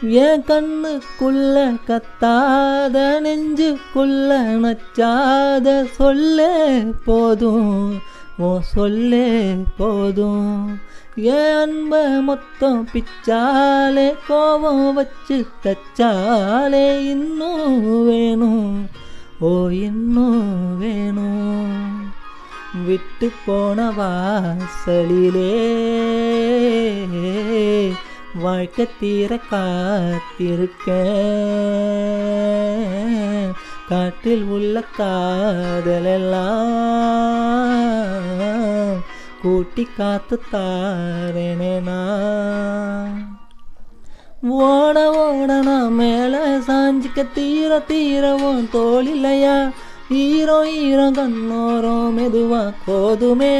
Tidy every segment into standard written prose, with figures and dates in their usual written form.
என் கண்ணுக்குள்ள கத்தாத நெஞ்சுக்குள்ள நச்சாத சொல்லே போதும், ஓ சொல்லே போதும். என் அன்ப மொத்தம் பிச்சாலே கோபம் வச்சு தச்சாலே இன்னும் வேணும், ஓ இன்னும் வேணும். விட்டு போன வாசலிலே வாழ்க்கை தீர காத்திருக்கேன். காட்டில் உள்ள காதலெல்லாம் கூட்டி காத்து தாரேனே நான். ஓட ஓட நான் மேலே சாஞ்சிக்க தீர தீரவும் தோளில்லையா, ஈரோ ஈரோ கண்ணோரம் மெதுவா கோதுமே.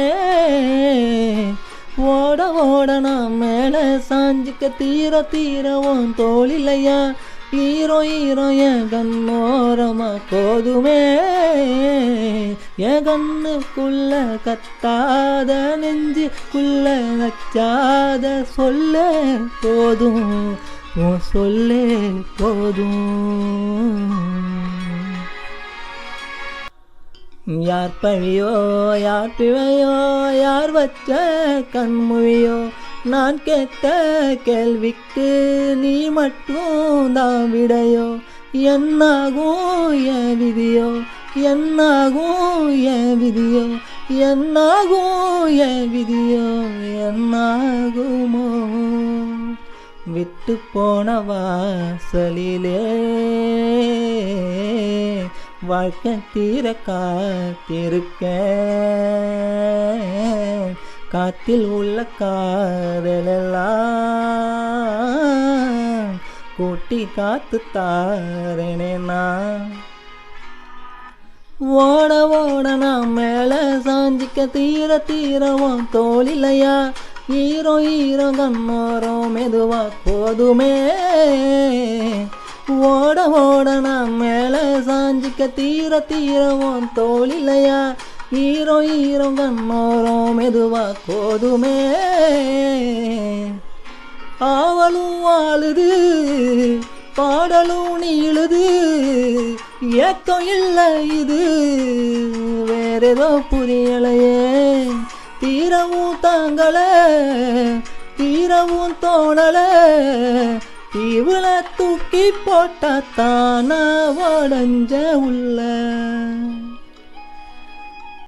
ஓட ஓட நான் மேலே சாஞ்சிக்க தீர தீரவும் தோளில்லையா, ஈரோ ஈரோ என் கண்ணோரமா கோதுமே. என் கண்ணுக்குள்ள கத்தாத நெஞ்சுக்குள்ள நச்சாத சொல்லே போதும், உன் சொல்லே போதும். யார் பழியோ யார் பிழையோ யார் வச்ச கண்மொழியோ, நான் கேட்ட கேள்விக்கு நீ மட்டும் தான் விடையோ. என்னாகும் என் விதியோ, என்னாகும் என் விதியோ, என்னாகும் என் விதியோ, என்னாகுமோ. விட்டு போன வாசலிலே வாழ்க்கை தீர காத்திருக்கேன். காத்தில் உள்ள காதலெல்லாம் கூட்டி காத்து தாரேனே நான். ஓட ஓட நான் மேலே சாஞ்சிக்க தீர தீரவும் தோளில்லையா, ஈரோ ஈரோ கண்ணோரம் மெதுவா போதுமே. ஓட ஓட நான் மேலே சாஞ்சிக்க தீர தீரவும் தோளில்லையா, ஈரோ ஈரோ கண்ணோரம் மெதுவா போதுமே. ஆவலும் வாழுது பாடலும் நீளுது, ஏக்கம் இல்லை இது வேறேதோ புரியலையே. தீரவும் தாங்கல தீரவும் தோணல, தீவுல தூக்கி போட்டா தானா உடஞ்ச உள்ள.